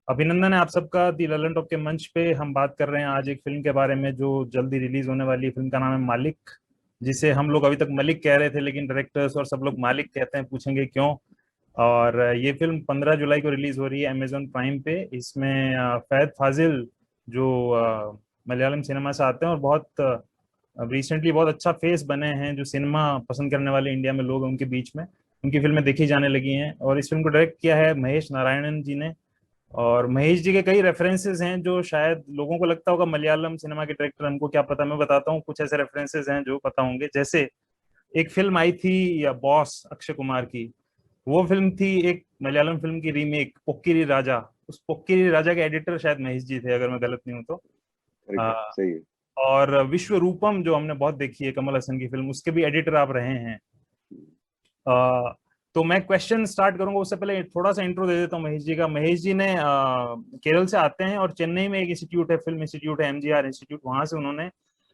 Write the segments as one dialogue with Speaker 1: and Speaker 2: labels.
Speaker 1: अभिनंदन है आप सबका दी ललन टॉप के मंच पे। हम बात कर रहे हैं आज एक फिल्म के बारे में जो जल्दी रिलीज होने वाली है। फिल्म का नाम है मालिक, जिसे हम लोग अभी तक मलिक कह रहे थे लेकिन डायरेक्टर्स और सब लोग मालिक कहते हैं, पूछेंगे क्यों। और ये फिल्म 15 जुलाई को रिलीज हो रही है अमेजोन प्राइम पे। इसमें फहद फाजिल जो मलयालम सिनेमा से आते हैं और बहुत रिसेंटली बहुत अच्छा फेस बने हैं, जो सिनेमा पसंद करने वाले इंडिया में लोग हैं उनके बीच में, उनकी फिल्में देखी जाने लगी हैं। और इस फिल्म को डायरेक्ट किया है महेश नारायणन जी ने। और महेश जी के कई रेफरेंसेस हैं जो शायद लोगों को लगता होगा मलयालम सिनेमा के डायरेक्टर, हमको क्या पता। मैं बताता हूँ कुछ ऐसे रेफरेंसेस हैं जो पता होंगे। जैसे एक फिल्म आई थी या बॉस, अक्षय कुमार की, वो फिल्म थी एक मलयालम फिल्म की रीमेक, पोक्किरी राजा। उस पोक्किरी राजा के एडिटर शायद महेश जी थे, अगर मैं गलत नहीं हूं तो।
Speaker 2: करेक्ट है,
Speaker 1: आ,
Speaker 2: सही है।
Speaker 1: और विश्व रूपम जो हमने बहुत देखी है, कमल हसन की फिल्म, उसके भी एडिटर आप रहे हैं। आ, तो मैं क्वेश्चन स्टार्ट करूंगा उससे पहले थोड़ा सा इंट्रो दे देता हूँ महेश जी का। महेश जी ने केरल से आते हैं और चेन्नई में एक इंस्टीट्यूट है, फिल्म इंस्टीट्यूट है, एमजीआर इंस्टीट्यूट, वहां से उन्होंने,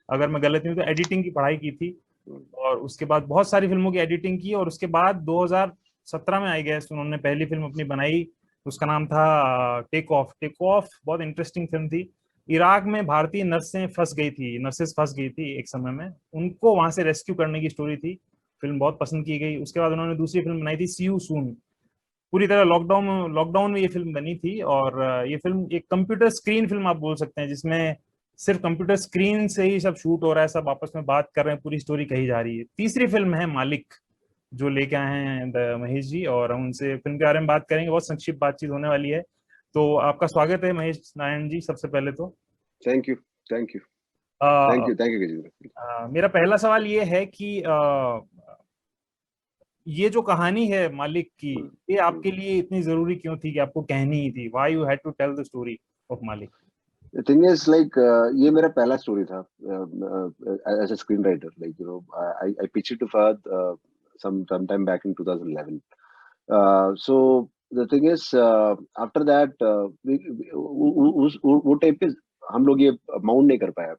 Speaker 1: अगर मैं गलत नहीं हूँ तो, एडिटिंग की पढ़ाई की थी। और उसके बाद बहुत सारी फिल्मों की एडिटिंग की। और उसके बाद 2017 में आई गैस उन्होंने पहली फिल्म अपनी बनाई, उसका नाम था टेक ऑफ। टेक ऑफ बहुत इंटरेस्टिंग फिल्म थी। इराक में भारतीय नर्सें फंस गई थी, नर्सेस फंस गई थी एक समय में, उनको वहां से रेस्क्यू करने की स्टोरी थी। फिल्म बहुत पसंद की गई। उसके बाद उन्होंने दूसरी फिल्म बनाई थी सी यू सून। पूरी तरह लॉकडाउन लॉकडाउन में ये फिल्म बनी थी। और ये फिल्म एक कंप्यूटर स्क्रीन फिल्म आप बोल सकते हैं, जिसमें सिर्फ कंप्यूटर स्क्रीन से ही सब शूट हो रहा है, सब आपस में बात कर रहे हैं, पूरी स्टोरी कही जा रही है। तीसरी फिल्म है मालिक, जो लेके आए हैं महेश जी, और हम उनसे फिल्म के बारे में बात करेंगे। बहुत संक्षिप्त बातचीत होने वाली है। तो आपका स्वागत है महेश नारायण जी, सबसे पहले तो।
Speaker 2: Thank you, thank you, thank
Speaker 1: a,
Speaker 2: you, thank you Gajendra.
Speaker 1: मेरा पहला सवाल ये है कि ये जो कहानी है मालिक की, ये आपके लिए इतनी जरूरी क्यों थी कि आपको कहनी ही थी? Why you had to tell the story of Malik?
Speaker 2: The thing is like, ये मेरा पहला स्टोरी था as a screen writer. Like I pitched to Fahadh some time back in 2011. So the thing is, after that, वो type पे हम लोग ये mount नहीं कर पाया,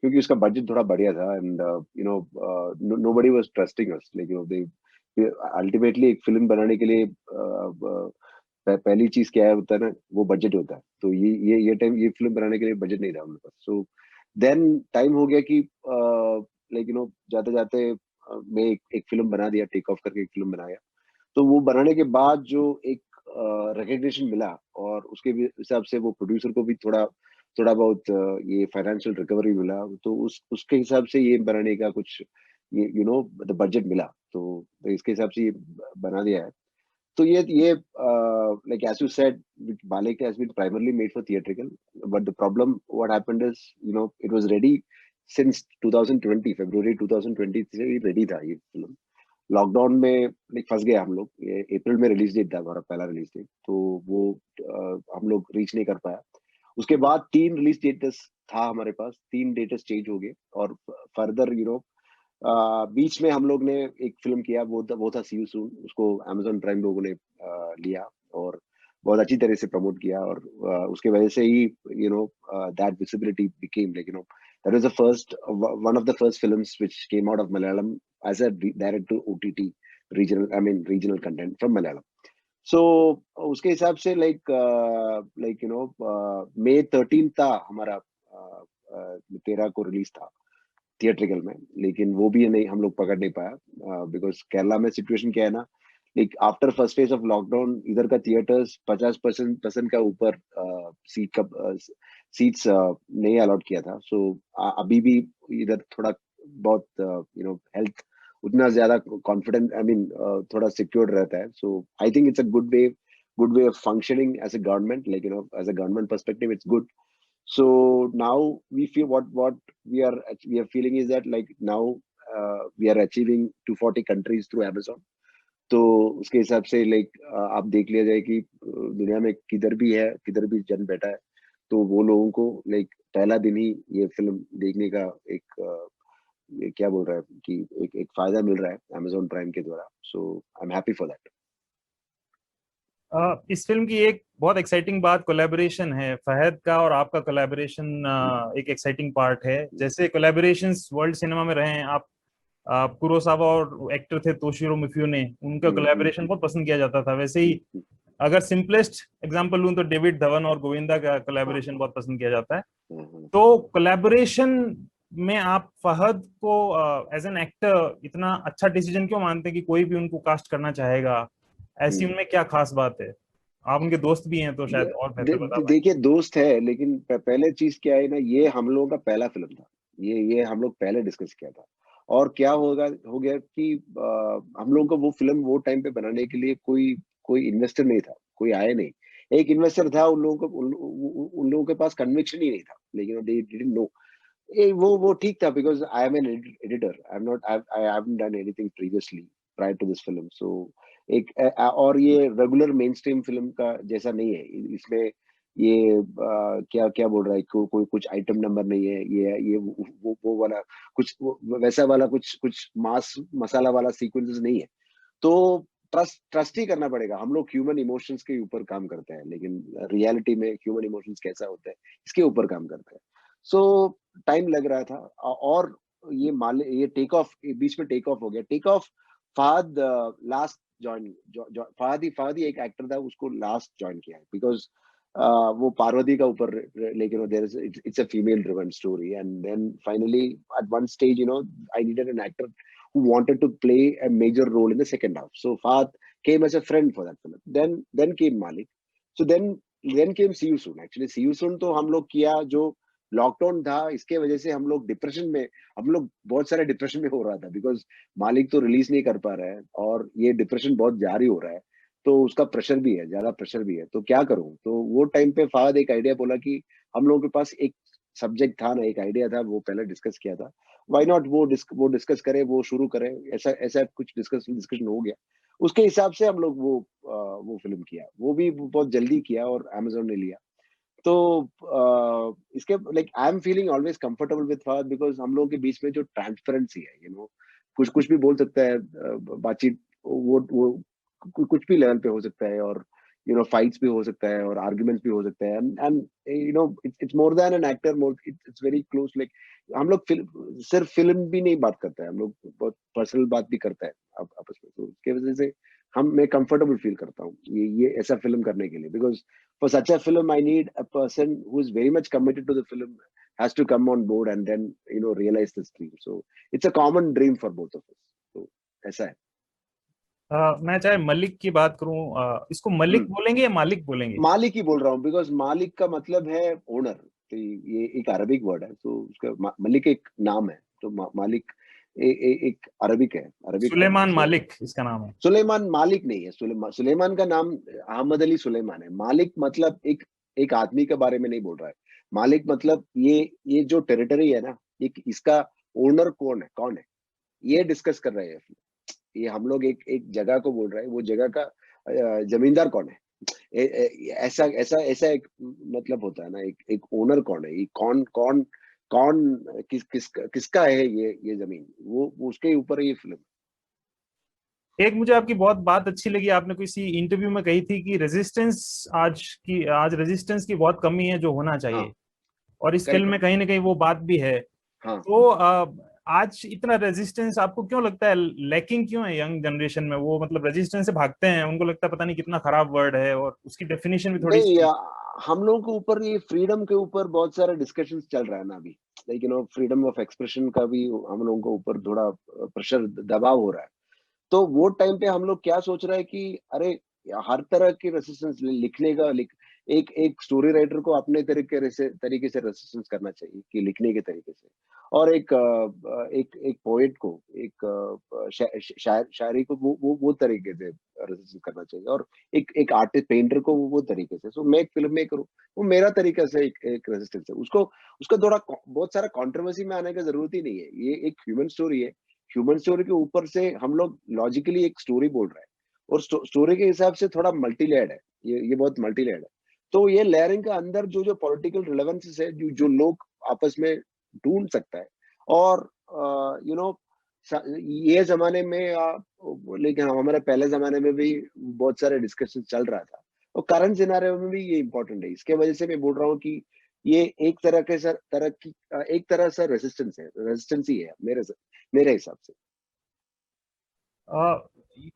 Speaker 2: क्योंकि उसका बजट थोड़ा बढ़िया था। And nobody was trusting us, like they ultimately एक फिल्म बनाने के लिए पहली चीज क्या है होता है ना, वो बजट होता है। तो ये टाइम ये फिल्म बनाने के लिए बजट नहीं था हम लोग पास। सो देन टाइम हो गया कि लाइक जाते जाते मैं एक फिल्म बना दिया, टेक ऑफ करके एक फिल्म बनाया। तो वो बनाने के बाद जो एक रिकग्निशन मिला, और उसके हिसाब से वो प्रोड्यूसर को भी थोड़ा थोड़ा बहुत ये फाइनेंशियल रिकवरी मिला, तो उसके हिसाब से ये बनाने का कुछ ये द बजट मिला। तो इसके हिसाब से ये बना दिया है। तो ये like as you said, Balek has been primarily made for theatrical, but the problem what happened is, it was ready since 2020, February 2020 से ही ready था ये फिल्म। लॉकडाउन में लाइक फंस गए हम लोग। ये अप्रैल में रिलीज डेट था हमारा, पहला रिलीज डेट, तो वो हम लोग रीच नहीं कर पाया। उसके बाद 3 रिलीज डेट्स था हमारे पास, 3 डेट्स चेंज हो गए। और फर्दर बीच में हम लोग ने एक फिल्म किया, वो था सी यू सून। उसको अमेजोन प्राइम लोगों ने लिया और बहुत अच्छी तरह से प्रमोट किया। और उसके वजह से ही that visibility became, like that was the first one of the first films which came out of Malayalam as a direct to OTT regional content from Malayalam. So उसके हिसाब से May 13 था हमारा 13 को रिलीज था थिएट्रिकल में। लेकिन वो भी नहीं, हम लोग पकड़ नहीं पाया, बिकॉज केरला में सिचुएशन क्या है ना, like after first phase of lockdown इधर का थिएटर्स 50% का ऊपर सीट्स नहीं अलॉट किया था। सो अभी भी इधर थोड़ा बहुत हेल्थ उतना ज्यादा कॉन्फिडेंट, थोड़ा सिक्योर्ड रहता है। So I think it's a good way of functioning as a government, like as a government perspective it's good. So now we feel what we are feeling is that, like, now we are achieving 240 countries through Amazon. तो उसके हिसाब से आप देख लिया जाए कि दुनिया में किधर भी है, किधर भी जन बैठा है, तो वो लोगों को पहला दिन ही ये फिल्म देखने का एक ये क्या बोल रहा है कि एक फायदा मिल रहा है Amazon प्राइम के द्वारा। So I am happy for that.
Speaker 1: इस फिल्म की एक बहुत एक्साइटिंग बात कोलैबोरेशन है, फहद का और आपका कोलैबोरेशन एक एक्साइटिंग पार्ट है। जैसे कोलैबोरेशंस वर्ल्ड सिनेमा में रहे हैं, आप कुरोसावा और एक्टर थे तोशिरो मिफ्यूने, उनका कोलैबोरेशन बहुत पसंद किया जाता था। वैसे ही अगर सिंपलेस्ट एग्जांपल लूं तो डेविड धवन और गोविंदा का कोलैबोरेशन बहुत पसंद किया जाता है।
Speaker 2: हम्म।
Speaker 1: तो कोलैबोरेशन में आप फहद को एज एन एक्टर इतना अच्छा डिसीजन क्यों मानते हैं कि कोई भी उनको कास्ट करना चाहेगा? ऐसी उनमें क्या खास बात है? आप उनके दोस्त भी हैं तो शायद और बेहतर बता पाए।
Speaker 2: देखिए दोस्त है, लेकिन पहले चीज क्या है ना, ये हम लोगों का पहला फिल्म था। ये हम लोग पहले डिस्कस किया था। और क्या हो गया कि हम लोगों को वो फिल्म वो टाइम पे बनाने के लिए कोई कोई इन्वेस्टर नहीं था, कोई आया नहीं। एक इन्वेस्टर था, उन लोगों को उन लोगों के पास कन्विक्शन ही नहीं था, लेकिन दे डिडंट नो। वो ठीक था, because I am an editor, I am not, I haven't done anything previously prior to this film. So एक और ये रेगुलर मेन स्ट्रीम फिल्म का जैसा नहीं है। इसमें ये क्या क्या बोल रहा है, कोई कुछ आइटम नंबर नहीं है, ये वो वाला कुछ वैसा वाला कुछ कुछ मास मसाला वाला सीक्वेंसेस नहीं है। तो ट्रस्ट ही करना पड़ेगा। हम लोग ह्यूमन इमोशंस के ऊपर काम करते हैं, लेकिन रियलिटी में ह्यूमन इमोशंस कैसा होता है इसके ऊपर काम करते हैं। सो टाइम लग रहा था। और ये टेक ऑफ, बीच में टेक ऑफ हो गया। Take off Fahadh last join, Fahadh ही एक एक्टर था, उसको लास्ट ज्वाइन किया है, बिकॉज वो पार्वती का ऊपर, लेकिन there is, it's a female driven story. And then finally at one stage, I needed an actor who wanted to play a major role in the second half. So Fahad came as a friend for that film. Then came Malik. So then came See You Soon. Actually See You Soon तो हम लोग किया, जो lockdown था इसके वजह से हम लोग डिप्रेशन में, हम लोग बहुत सारे डिप्रेशन में हो रहा था, बिकॉज मालिक तो रिलीज नहीं कर पा रहा है और ये डिप्रेशन बहुत जारी हो रहा है। तो उसका प्रेशर भी है, ज्यादा प्रेशर भी है, तो क्या करूं। तो वो टाइम पे फहद एक आइडिया बोला कि हम लोगों के पास एक सब्जेक्ट था ना, एक आइडिया था, वो पहले डिस्कस किया था, व्हाई नॉट वो डिस्कस करें, वो शुरू करें। ऐसा ऐसा कुछ डिस्कशन हो गया। उसके हिसाब से हम लोग वो फिल्म किया, वो भी बहुत जल्दी किया और अमेजोन ने लिया। तो इसके like I am feeling always comfortable with Fahadh, because हम लोगों के बीच में जो ट्रांसपेरेंसी है, कुछ कुछ भी बोल सकता है, बातचीत वो कुछ भी लेवल पे हो सकता है, और फाइट्स भी हो सकता है और आर्ग्यूमेंट्स भी हो सकता है। And it's more than an actor, more it's very close. Like हम लोग सिर्फ फिल्म भी नहीं बात करते हैं, हम लोग बहुत पर्सनल बात भी करते हैं आपस में। तो उसके वजह से मैं कंफर्टेबल फील करता हूँ ये ऐसा फिल्म करने के लिए, because for such a film I need a person who is very much committed to the film, has to come on board and then realize this dream. So it's a common dream for both of us. So ऐसा है।
Speaker 1: मैं चाहे मलिक की बात करूं, इसको मलिक बोलेंगे या मालिक बोलेंगे?
Speaker 2: मालिक ही बोल रहा हूँ, बिकॉज मालिक का मतलब है ओनर। तो ये एक अरबिक वर्ड है, तो उसका मलिक एक नाम है। तो मालिक एक अरबिक है, अरबिक है।
Speaker 1: सुलेमान मालिक इसका नाम है।
Speaker 2: सुलेमान मालिक नहीं है। सुलेमान का नाम अहमद अली सुलेमान है। मालिक मतलब एक आदमी के बारे में नहीं बोल रहा है। मालिक मतलब ये जो टेरिटरी है ना, इसका ओनर कौन है, ये डिस्कस कर रहे हैं। ये हम लोग एक जगह को बोल रहे हैं, वो जगह का जमींदार कौन है। ऐसा ऐसा ऐसा एक मतलब होता है ना, एक ओनर कौन है, ये कौन कौन कौन किसका है ये जमीन, वो उसके ऊपर ये फिल्म।
Speaker 1: एक मुझे आपकी बहुत बात अच्छी लगी, आपने किसी इंटरव्यू में कही थी कि आज रेजिस्टेंस की बहुत कमी है जो होना चाहिए।
Speaker 2: हाँ,
Speaker 1: और इस फिल्म
Speaker 2: करेक्ट।
Speaker 1: में कहीं ना कहीं वो बात भी है।
Speaker 2: हाँ,
Speaker 1: तो आज इतना रेजिस्टेंस आपको क्यों लगता है लैकिंग क्यों है यंग जनरेशन में? वो मतलब रेजिस्टेंस से भागते हैं, उनको लगता है पता नहीं कितना खराब वर्ड है, और उसकी डेफिनेशन भी थोड़ी
Speaker 2: नहीं,
Speaker 1: सी।
Speaker 2: हम लोगों के ऊपर ये फ्रीडम के ऊपर बहुत सारे डिस्कशंस चल रहा है ना अभी। लाइक फ्रीडम ऑफ एक्सप्रेशन का भी हम लोगों के ऊपर थोड़ा प्रेशर, दबाव हो रहा है। तो वो टाइम पे हम लोग क्या सोच रहे हैं कि अरे, हर तरह की रेसिस्टेंस लिखने का, एक एक स्टोरी राइटर को अपने तरीके से रेसिस्टेंस करना चाहिए कि लिखने के तरीके से। और एक पोएट को, एक शायरी को वो तरीके से रेसिस्टेंस करना चाहिए। और एक आर्टिस्ट पेंटर को वो तरीके से। सो मैं एक फिल्म मेकर हूँ, वो मेरा तरीका से एक रेसिस्टेंस है। उसको थोड़ा बहुत सारा कंट्रोवर्सी में आने की जरूरत ही नहीं है। ये एक ह्यूमन स्टोरी है। ह्यूमन स्टोरी के ऊपर से हम लोग लॉजिकली एक स्टोरी बोल रहे हैं, और स्टोरी के हिसाब से थोड़ा मल्टी लेयर्ड है। ये बहुत मल्टी लेयर्ड है। तो ये लेयरिंग का अंदर जो पॉलिटिकल रिलेवेंसेस है, जो लोग आपस में ढूंढ सकता है। और यू नो ये जमाने में लेकिन हमारे पहले जमाने में भी बहुत सारे डिस्कशन चल रहा था, और करंट सिनारियो में भी ये इम्पोर्टेंट है। इसके वजह से मैं बोल रहा हूँ कि ये एक तरह से रेजिस्टेंस ही है मेरे हिसाब से।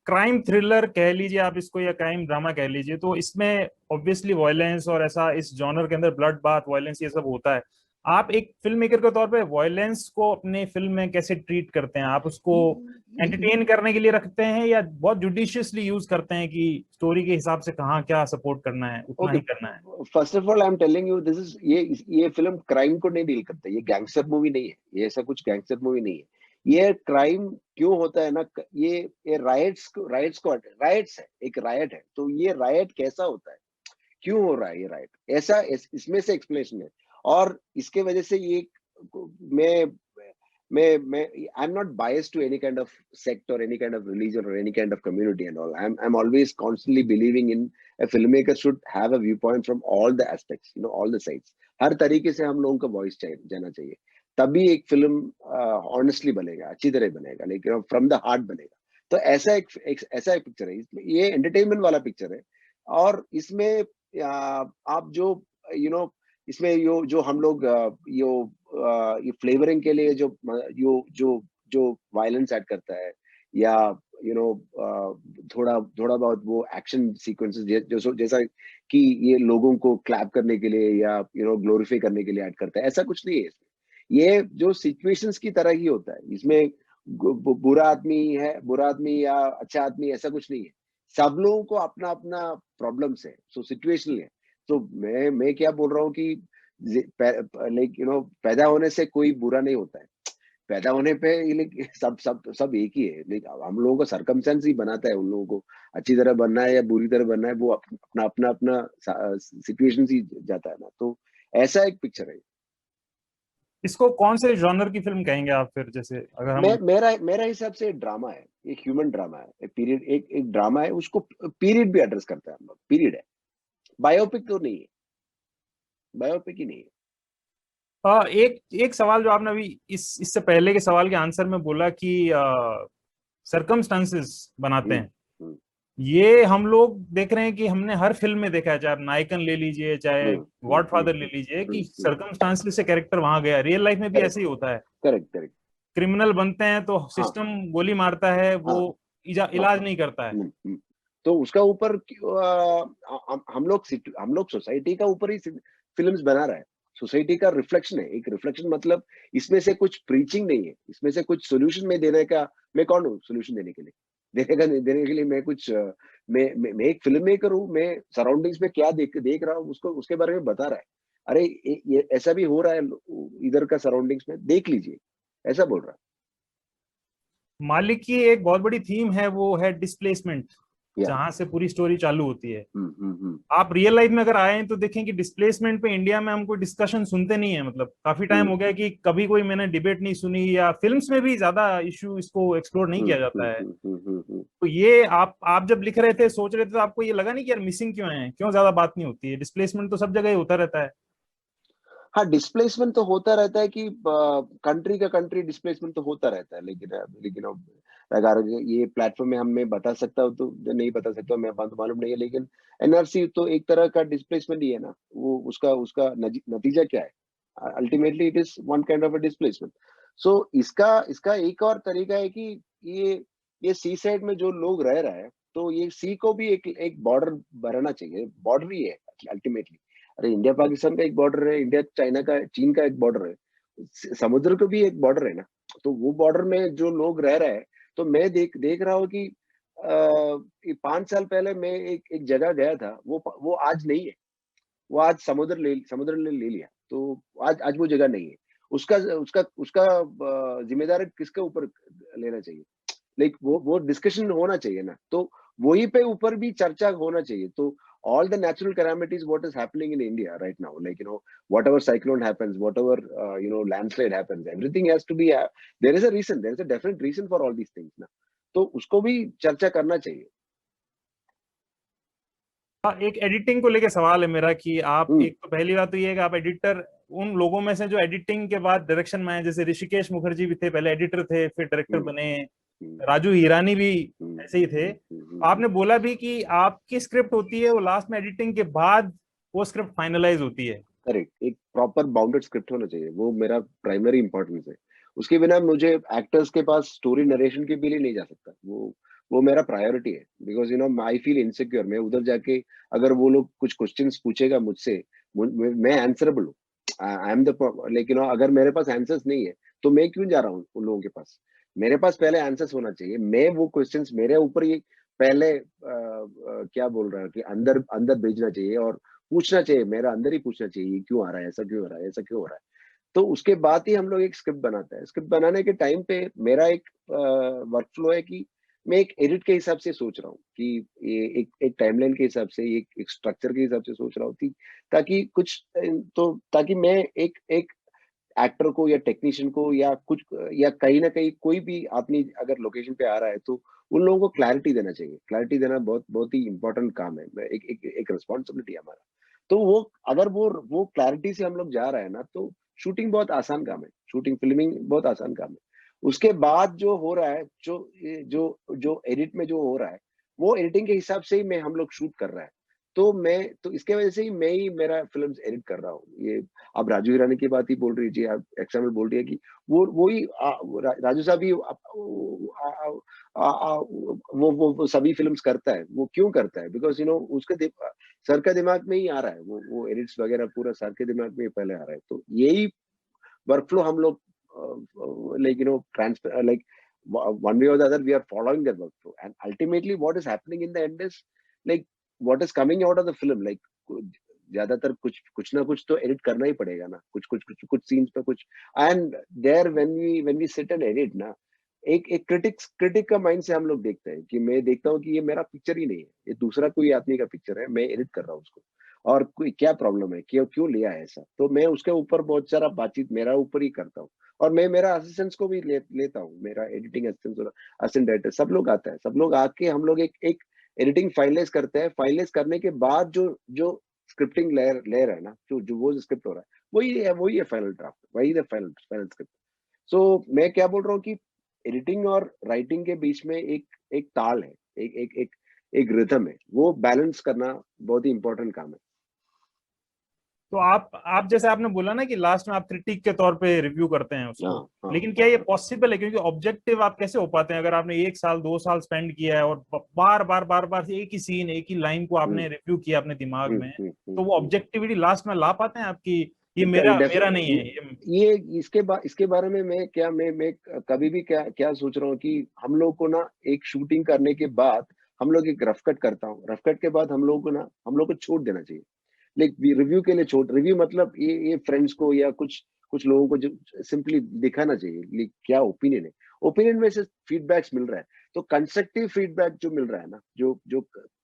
Speaker 1: क्राइम थ्रिलर कह लीजिए आप इसको या क्राइम ड्रामा कह लीजिए, तो इसमें ऑब्वियसली वॉयलेंस और ऐसा इस जॉनर के अंदर ब्लड बाथ वायलेंस ये सब होता है। आप एक फिल्म मेकर के तौर पे वॉयलेंस को अपने फिल्म में कैसे ट्रीट करते हैं? आप उसको एंटरटेन करने के लिए रखते हैं या बहुत जुडिशियसली यूज करते हैं कि स्टोरी के हिसाब से कहाँ क्या सपोर्ट करना है उतना
Speaker 2: ओके,
Speaker 1: ही करना है?
Speaker 2: First of all I am telling you this is, ये फिल्म क्राइम को नहीं डील करता, ये गैंगस्टर मूवी नहीं है, ये ऐसा कुछ गैंगस्टर मूवी नहीं है। ये क्राइम क्यों होता है ना, ये राइट्स है, एक रायट है, तो ये रायट कैसा होता है, क्यों हो रहा है ये राइट, ऐसा इसमें से एक्सप्लेनेशन है। और इसके वजह से ये मैं मैं I am not biased to any kind of sect और एनी काइंड ऑफ रिलीजन और any kind of community and all. I am always constantly believing in a filmmaker should have a viewpoint from all the aspects, you know, all the sides। हर तरीके से हम लोगों का voice जाना चाहिए, तभी एक फिल्म ऑनेस्टली बनेगा, अच्छी तरह बनेगा, लेकिन फ्रॉम द हार्ट बनेगा। तो ऐसा एक पिक्चर है, इसमें ये एंटरटेनमेंट वाला पिक्चर है। और इसमें आप जो यू नो इसमें जो हम लोग ये फ्लेवरिंग के लिए जो जो जो वायलेंस ऐड करता है, या यू नो थोड़ा थोड़ा बहुत वो एक्शन सीक्वेंसेस जैसा कि ये लोगों को क्लैप करने के लिए या ग्लोरीफाई करने के लिए ऐड करता है, ऐसा कुछ नहीं है इसमें। ये जो सिचुएशंस की तरह ही होता है, इसमें बुरा आदमी या अच्छा आदमी ऐसा कुछ नहीं है। सब लोगों को अपना अपना प्रॉब्लम्स है, सो सिचुएशनल है। तो मैं क्या बोल रहा हूँ कि लाइक पैदा होने से कोई बुरा नहीं होता है, पैदा होने पे सब सब सब एक ही है, लेकिन हम लोगों का सरकमस्टेंस ही बनाता है उन लोगों को अच्छी तरह बनना है या बुरी तरह बनना है, वो अपना अपना अपना सिचुएशन ही जाता है ना। तो ऐसा एक पिक्चर है।
Speaker 1: इसको कौन से जॉनर की फिल्म कहेंगे आप फिर? जैसे अगर हम
Speaker 2: मेरा हिसाब से ड्रामा है, एक ह्यूमन ड्रामा है, एक पीरियड, एक ड्रामा है, उसको पीरियड भी एड्रेस करता है हम लोग, पीरियड है, बायोपिक तो नहीं है, बायोपिक ही नहीं है।
Speaker 1: एक एक सवाल जो आपने अभी इससे पहले के सवाल के आंसर में बोला कि सरकमस्टांसेस बनाते
Speaker 2: हम्म,
Speaker 1: हैं,
Speaker 2: हम्म,
Speaker 1: ये हम लोग देख रहे हैं कि हमने हर फिल्म में देखा है, चाहे आप नायकन ले लीजिए चाहे गॉडफादर ले लीजिए, कि सरकमस्टांसेस से कैरेक्टर वहां गया। रियल लाइफ में भी ऐसे
Speaker 2: करेक्ट,
Speaker 1: ही होता है,
Speaker 2: करेक्ट, करेक्ट।
Speaker 1: क्रिमिनल बनते हैं तो
Speaker 2: हाँ,
Speaker 1: सिस्टम गोली मारता है, वो
Speaker 2: हाँ, हाँ।
Speaker 1: इलाज नहीं करता है।
Speaker 2: तो उसका ऊपर हम लोग सोसाइटी का ऊपर ही फिल्म्स बना रहा है, सोसाइटी का रिफ्लेक्शन है, एक रिफ्लेक्शन, मतलब इसमें से कुछ प्रीचिंग नहीं है, इसमें से कुछ सोल्यूशन में देने का, मैं कौन हूँ सोल्यूशन देने के लिए, देने के लिए मैं कुछ मैं एक फिल्म मेकर हूँ, मैं सराउंडिंग्स में क्या देख रहा हूँ उसको, उसके बारे में बता रहा है। अरे ये ऐसा भी हो रहा है इधर का सराउंडिंग्स में, देख लीजिए, ऐसा बोल रहा है।
Speaker 1: मालिक की एक बहुत बड़ी थीम है, वो है डिस्प्लेसमेंट,
Speaker 2: या
Speaker 1: जहां से पूरी स्टोरी चालू होती है।
Speaker 2: हम्म।
Speaker 1: आप रियल लाइफ में अगर आए तो देखें कि डिस्प्लेसमेंट पे इंडिया में हम कोई डिस्कशन सुनते नहीं है, मतलब काफी टाइम हो गया कि कभी कोई मैंने डिबेट नहीं सुनी, या फिल्म्स में भी ज्यादा इशू इसको एक्सप्लोर नहीं किया जाता है। तो ये आप जब लिख रहे थे, सोच रहे थे, तो आपको ये लगा नहीं कि यार मिसिंग क्यों है, क्यों ज्यादा बात नहीं होती है? डिस्प्लेसमेंट तो सब जगह ही होता रहता है।
Speaker 2: हाँ, डिस्प्लेसमेंट तो होता रहता है कि कंट्री का कंट्री डिस्प्लेसमेंट तो होता रहता है, लेकिन अब अगर ये प्लेटफॉर्म में मैं बता सकता हूँ तो नहीं बता सकता, मैं मालूम नहीं है, लेकिन एनआरसी तो एक तरह का डिस्प्लेसमेंट ही है ना, वो उसका उसका नतीजा क्या है, ultimately it is one kind of a displacement. So इसका इसका एक और तरीका है कि ये सी साइड में जो लोग रह रहा है, तो ये सी को भी एक बॉर्डर बनाना चाहिए, बॉर्डर ही है अल्टीमेटली। अरे इंडिया पाकिस्तान का एक बॉर्डर है, इंडिया चाइना का, चीन का एक बॉर्डर है, समुद्र का भी एक बॉर्डर है ना। तो वो बॉर्डर में जो लोग रह रहे हैं, तो मैं देख रहा हूँ कि 5 साल पहले मैं एक जगह गया था, वो आज नहीं है, वो आज समुद्र ने ले लिया, तो आज वो जगह नहीं है। उसका उसका उसका जिम्मेदारी किसके ऊपर लेना चाहिए, लाइक वो डिस्कशन होना चाहिए ना, तो वही पे ऊपर भी चर्चा होना चाहिए। तो all the natural calamities what is happening in India right now, like whatever cyclone happens, whatever landslide happens, everything has to be there is a reason, there is a definite reason for all these things ना, तो उसको भी चर्चा करना चाहिए।
Speaker 1: हाँ, एक editing को लेके सवाल है मेरा कि आप,
Speaker 2: हम्म,
Speaker 1: एक तो पहली बात तो ये है कि आप एडिटर उन लोगों में से जो एडिटिंग के बाद डायरेक्शन में आए, जैसे ऋषिकेश मुखर्जी भी थे, पहले एडिटर थे फिर डायरेक्टर
Speaker 2: हम्म,
Speaker 1: बने,
Speaker 2: हम्म,
Speaker 1: राजू हिरानी भी
Speaker 2: हम्म,
Speaker 1: ऐसे ही थे। आपने बोला भी कि आपकी स्क्रिप्ट होती है वो लास्ट में एडिटिंग के बाद वो स्क्रिप्ट फाइनलाइज होती है।
Speaker 2: करेक्ट, एक प्रॉपर बाउंडेड स्क्रिप्ट होना चाहिए, वो मेरा प्राइमरी इंपॉर्टेंस है। उसके बिना मुझे एक्टर्स के पास स्टोरी नरेशन के भी लिए नहीं जा सकता, वो वो मेरा प्रायोरिटी है, because you know I feel insecure. मैं उधर जाके अगर वो लोग कुछ क्वेश्चंस पूछेगा मुझसे, मैं आंसरेबल हूँ, I am the, like you know, अगर मेरे पास आंसर्स नहीं है तो मैं क्यों जा रहा हूँ उन लोगों के पास? मेरे पास पहले आंसर्स होना चाहिए, मैं वो क्वेश्चंस मेरे ऊपर ही पहले क्या बोल रहा है कि अंदर अंदर भेजना चाहिए और पूछना चाहिए, मेरा अंदर ही पूछना चाहिए, ये क्यों आ रहा है, ऐसा क्यों हो रहा है, ऐसा क्यों हो रहा है। तो उसके बाद ही हम लोग एक स्क्रिप्ट बनाते हैं। स्क्रिप्ट बनाने के टाइम पे मेरा एक वर्क फ्लो है कि मैं एक एडिट के हिसाब से सोच रहा हूँ कि ये एक टाइमलाइन के हिसाब से, एक स्ट्रक्चर के हिसाब से सोच रहा हूँ कि ताकि कुछ तो ताकि मैं एक एक एक्टर को या टेक्नीशियन को या कुछ या कहीं ना कहीं कोई भी आदमी अगर लोकेशन पे आ रहा है तो उन लोगों को क्लैरिटी देना चाहिए। क्लैरिटी देना बहुत बहुत ही इंपॉर्टेंट काम है, एक एक एक रिस्पॉन्सिबिलिटी है हमारा। तो वो अगर वो क्लैरिटी से हम लोग जा रहे हैं ना, तो शूटिंग बहुत आसान काम है, शूटिंग फिल्मिंग बहुत आसान काम है। उसके बाद जो हो रहा है, जो जो एडिट में जो हो रहा है, वो एडिटिंग के हिसाब से ही मैं हम लोग शूट कर रहा है। तो इसके वजह से ही मैं ही मेरा फिल्म एडिट कर रहा हूँ। ये आप राजू हिरानी की बात ही बोल रही जी, आप एग्जाम्पल बोल रही है कि वो ही राजू साहब ही वो सभी फिल्म्स करता है। वो क्यों करता है? बिकॉज यू नो उसके सर का दिमाग में ही आ रहा है, वो एडिट्स वगैरह पूरा सर के दिमाग में ही पहले आ रहा है। तो यही वर्कफ्लो हम लोग like you know transfer like one way or the other we are following that workflow, and ultimately what is happening in the end is like what is coming out of the film, like ज्यादातर कुछ कुछ ना कुछ तो edit करना ही पड़ेगा ना, कुछ सीन्स पे कुछ। And there when we sit and edit ना, एक क्रिटिक का माइंड से हम लोग देखते हैं कि मैं देखता हूँ कि ये मेरा पिक्चर ही नहीं है, ये दूसरा कोई आदमी का पिक्चर है, मैं एडिट कर रहा हूँ उसको, और कोई क्या प्रॉब्लम है, क्यों क्यों लिया है ऐसा। तो मैं उसके ऊपर बहुत सारा बातचीत मेरा ऊपर ही करता हूँ। और मैं मेरा असिस्टेंट्स को भी लेता हूँ, मेरा एडिटिंग असिस्टेंट और असिस्टेंट डायरेक्टर सब लोग आता है, सब लोग आके हम लोग एक एडिटिंग फाइनलाइज करते हैं। फाइनलाइज करने के बाद जो जो स्क्रिप्टिंग लेयर है ना, जो वो स्क्रिप्ट हो रहा है, वही है फाइनल ड्राफ्ट, वही है फाइनल फाइनल स्क्रिप्ट। सो मैं क्या बोल रहा हूँ कि एडिटिंग और राइटिंग के बीच में एक एक ताल है, एक रिथम है, वो बैलेंस करना बहुत ही इंपॉर्टेंट काम है।
Speaker 1: तो आप जैसे आपने बोला ना कि लास्ट में आप क्रिटिक के तौर पे रिव्यू करते हैं उसको,
Speaker 2: हाँ, हाँ,
Speaker 1: लेकिन क्या ये पॉसिबल है? क्योंकि ऑब्जेक्टिव आप कैसे हो पाते हैं अगर आपने 1 साल 2 साल स्पेंड किया है और बार बार एक ही सीन एक ही लाइन को आपने रिव्यू किया अपने दिमाग में, तो वो ऑब्जेक्टिविटी लास्ट में ला पाते हैं आपकी? ये मेरा मेरा नहीं है
Speaker 2: ये इसके बारे में मैं कभी भी क्या सोच रहा हूँ कि हम लोग को ना एक शूटिंग करने के बाद हम लोग एक रफ कट करता हूँ, रफ कट के बाद हम लोग को छोड़ देना चाहिए। लाइक रिव्यू के लिए छोड़, रिव्यू मतलब ये फ्रेंड्स को या कुछ कुछ लोगों को जो सिंपली दिखाना चाहिए क्या ओपिनियन है, ओपिनियन में से फीडबैक्स मिल रहा है। तो कंस्ट्रक्टिव फीडबैक जो मिल रहा है ना, जो जो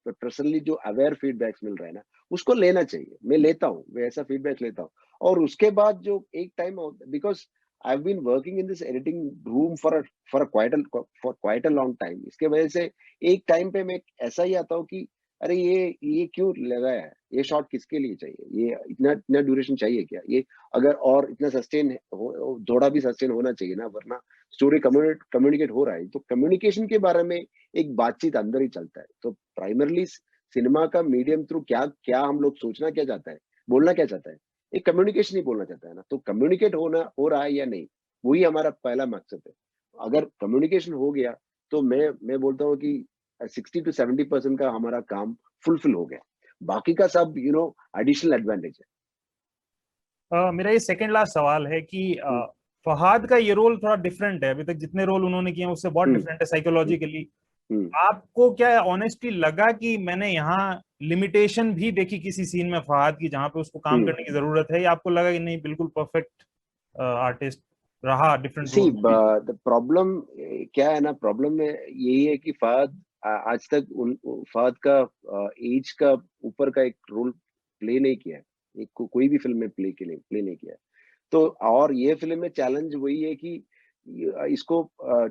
Speaker 2: पर्सनली जो अवेयर फीडबैक्स मिल रहा है ना, उसको लेना चाहिए। मैं लेता हूँ, मैं ऐसा फीडबैक लेता हूँ। और उसके बाद जो एक time, because I have been working in this editing room for quite a long time, इसके वजह से एक टाइम पे मैं ऐसा ही आता हूँ कि अरे ये क्यों लगाया है, ये शॉट किसके लिए चाहिए, ये इतना इतना ड्यूरेशन चाहिए क्या, ये अगर और इतना सस्टेन हो, थोड़ा भी सस्टेन होना चाहिए ना, वरना स्टोरी कम्युनिकेट हो रहा है। तो कम्युनिकेशन के बारे में एक बातचीत अंदर ही चलता है। तो प्राइमरली सिनेमा का मीडियम थ्रू क्या क्या हम लोग सोचना क्या चाहता है, बोलना क्या चाहता है, एक कम्युनिकेशन ही बोलना चाहता है ना। तो कम्युनिकेट हो रहा है या नहीं, वही हमारा पहला मकसद है। अगर कम्युनिकेशन हो गया तो मैं बोलता हूँ कि 60 to 70% का हमारा काम फुलफिल हो गया, बाकी का सब एडिशनल एडवांटेज है।
Speaker 1: मेरा ये सेकंड लास्ट सवाल है कि फहाद का ये रोल थोड़ा डिफरेंट है, अभी तक जितने रोल उन्होंने किए हैं उससे बहुत
Speaker 2: हम्म,
Speaker 1: डिफरेंट है साइकोलॉजिकली।
Speaker 2: हम्म,
Speaker 1: आपको क्या ऑनेस्टली लगा कि मैंने यहाँ लिमिटेशन भी देखी किसी सीन में फहाद की जहां पे उसको काम
Speaker 2: हम्म।
Speaker 1: करने की जरूरत है, या आपको लगा कि नहीं बिल्कुल परफेक्ट आर्टिस्ट रहा डिफरेंट
Speaker 2: सी
Speaker 1: रोल में भी?
Speaker 2: द प्रॉब्लम क्या है ना, प्रॉब्लम में यही है कि फहद आज तक फहद का एज का ऊपर का एक रोल प्ले नहीं किया है, कोई भी फिल्म में प्ले नहीं किया है। तो और ये फिल्म में चैलेंज वही है कि इसको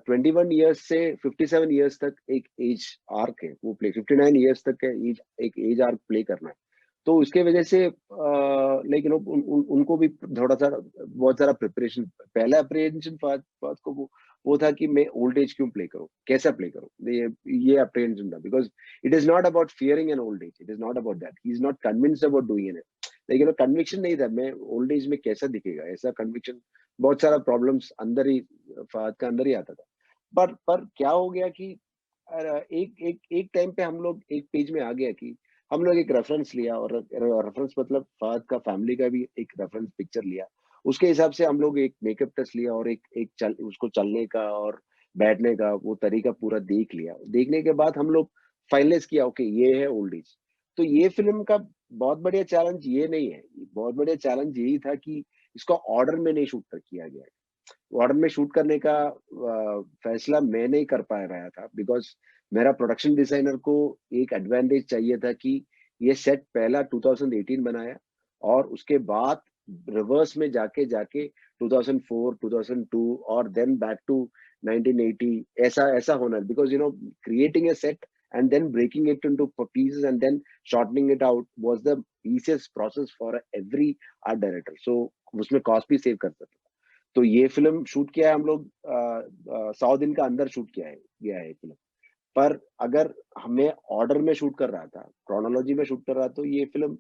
Speaker 2: 21 ईयर्स से 57 ईयर्स तक एक एज आर्क है, वो प्ले 59 ईयर्स तक का एज एक एज आर्क प्ले करना है। तो उसके वजह से लाइक उनको भी थोड़ा सा बहुत सारा प्रिपरेशन, पहला अप्रिहेंशन बात को वो था कि मैं ओल्ड एज क्यों प्ले करूं, कैसा प्ले करूं, ये अप्रिहेंशन था। Because it is not about fearing an old age, it is not about that, he is not convinced about doing it, लेकिन कन्विक्शन नहीं था मैं ओल्ड एज में कैसा दिखेगा, ऐसा कन्विक्शन। बहुत सारा प्रॉब्लम्स अंदर ही फहद का अंदर ही आता था। पर क्या हो गया कि एक एक एक टाइम पे हम लोग एक पेज में आ गया कि हम लोग एक रेफरेंस लिया, और रेफरेंस मतलब फहद का फैमिली का भी एक रेफरेंस पिक्चर लिया। उसके हिसाब से हम लोग एक मेकअप टेस्ट लिया, और एक चल उसको चलने का और बैठने का वो तरीका पूरा देख लिया। देखने के बाद हम लोग फाइनलाइज किया, ओके ये है ओल्ड एज। तो ये फिल्म का बहुत बढ़िया चैलेंज ये नहीं है, बहुत बढ़िया चैलेंज यही था कि इसको ऑर्डर में नहीं शूट कर किया गया है। वार्डन में शूट करने का फैसला मैं नहीं कर पा रहा था, बिकॉज मेरा प्रोडक्शन डिजाइनर को एक एडवांटेज चाहिए था कि ये सेट पहला 2018 बनाया, और उसके बाद रिवर्स में जाके जाके 2004, 2002 और देन बैक टू 1980, ऐसा ऐसा होना, because creating a set and then breaking it into pieces and then shortening it out was the easiest process for every art director. So उसमें कॉस्ट भी सेव कर सकते। तो ये फिल्म शूट किया है हम लोग 100 दिन का अंदर शूट किया है गया है फिल्म। पर अगर हमें ऑर्डर में शूट कर रहा था, क्रोनोलॉजी में शूट कर रहा, तो ये film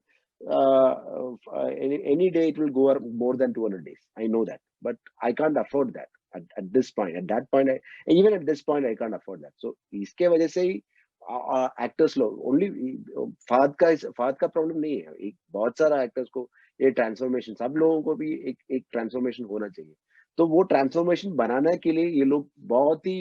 Speaker 2: any day it will go more than 200 days, I know that, but I can't afford that at this point, at that point, even at this point I can't afford that. So इसके वजह से ही actors लोग only Fahad का problem नहीं है, एक बहुत सारा एक्टर्स को ये ट्रांसफॉर्मेशन, सब लोगों को भी एक ट्रांसफॉर्मेशन होना चाहिए। तो वो ट्रांसफॉर्मेशन बनाने के लिए ये लोग बहुत ही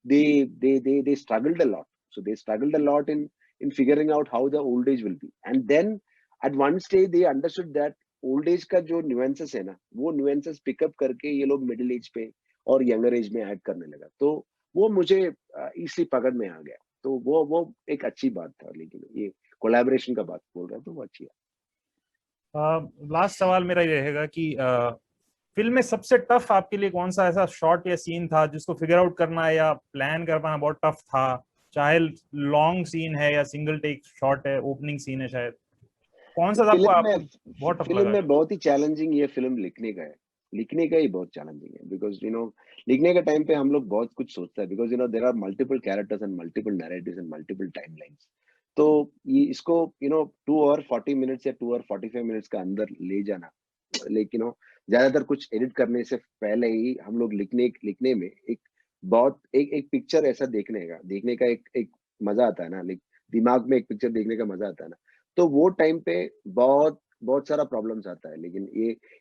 Speaker 2: they struggled a lot. So they struggled a lot in figuring out how the old age will be, and then at one stage they understood that old age का जो न्यूएंसेस है ना, वो न्यूएंसेस पिकअप करके ये लोग middle age पे और यंगर एज में ऐड करने लगा। तो वो मुझे इसलिए पकड़ में आ गया। तो वो एक अच्छी बात था, लेकिन ये कोलैबोरेशन का बात बोल रहा है तो वो अच्छी है।
Speaker 1: लास्ट सवाल मेरा ये रहेगा कि फिल्म में सबसे टफ आपके लिए कौन सा ऐसा शॉट या सीन था जिसको फिगर आउट करना या प्लान कर पाना बहुत टफ था? चाहे लॉन्ग सीन है या सिंगल टेक शॉट है, ओपनिंग सीन है, शायद कौन सा आपको बहुत टफ
Speaker 2: फिल्म
Speaker 1: लगा?
Speaker 2: में बहुत ही चैलेंजिंग ये फिल्म लिखने का है, लिखने का ही बहुत चैलेंजिंग है, बिकॉज लिखने के टाइम पे हम लोग बहुत कुछ सोचते हैं, because there are multiple characters and multiple narratives and multiple timelines. तो ये इसको 2 hour 40 minutes या 2 hour 45 minutes का अंदर ले जाना, लेकिन ज्यादातर कुछ एडिट करने से पहले ही हम लोग लिखने में एक बहुत एक पिक्चर ऐसा देखने का एक मजा आता है ना, लाइक दिमाग में एक पिक्चर देखने का मजा आता है ना। तो वो टाइम पे बहुत बहुत सारा प्रॉब्लम्स आता है, लेकिन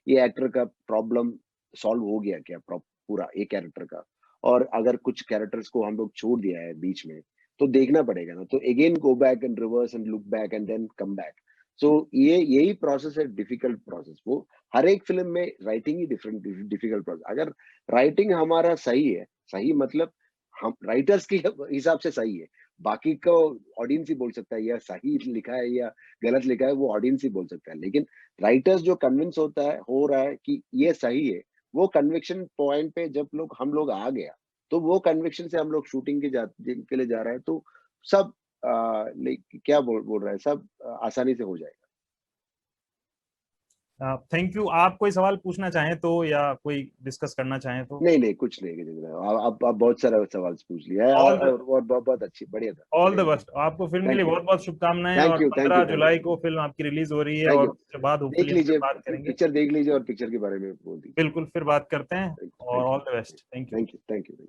Speaker 2: ये एक्टर का प्रॉब्लम सॉल्व हो गया क्या, पूरा एक कैरेक्टर का। और अगर कुछ कैरेक्टर्स को हम लोग छोड़ दिया है बीच में, तो देखना पड़ेगा ना, तो again go back and reverse and look back and then come back. So यही प्रोसेस है, डिफिकल्ट प्रोसेस। वो हर एक फिल्म में राइटिंग ही डिफिकल्ट प्रोसेस। अगर राइटिंग हमारा सही है, सही मतलब हम राइटर्स के हिसाब से सही है, बाकी को ऑडियंस ही बोल सकता है या सही लिखा है या गलत लिखा है, वो ऑडियंस ही बोल सकता है। लेकिन राइटर्स जो कन्विंस हो रहा है कि ये सही है, वो कन्विक्शन पॉइंट पे जब हम लोग आ गया, तो वो कन्विक्शन से हम लोग शूटिंग के लिए जा रहे हैं, तो सब क्या बोल रहा है, सब आसानी से हो जाएगा।
Speaker 1: Thank you. आप कोई सवाल पूछना चाहें तो, या कोई डिस्कस करना चाहें तो?
Speaker 2: नहीं कुछ नहीं, आप बहुत सारा सवाल पूछ लिया है,
Speaker 1: ऑल
Speaker 2: और बहुत अच्छी, बढ़िया था।
Speaker 1: ऑल द बेस्ट आपको फिल्म के लिए, बहुत बहुत शुभकामनाएं।
Speaker 2: थैंक
Speaker 1: और
Speaker 2: यू,
Speaker 1: 15 जुलाई को फिल्म आपकी रिलीज हो रही है,
Speaker 2: थैंक
Speaker 1: और
Speaker 2: यू।
Speaker 1: उसके बाद
Speaker 2: देख
Speaker 1: होपफुली
Speaker 2: लीजिए,
Speaker 1: बात करेंगे।
Speaker 2: पिक्चर देख लीजिए और पिक्चर के बारे में बोल दीजिए।
Speaker 1: बिल्कुल, फिर बात करते हैं। और
Speaker 2: thank
Speaker 1: all
Speaker 2: you,
Speaker 1: the best. Thank you.
Speaker 2: Thank you, thank you.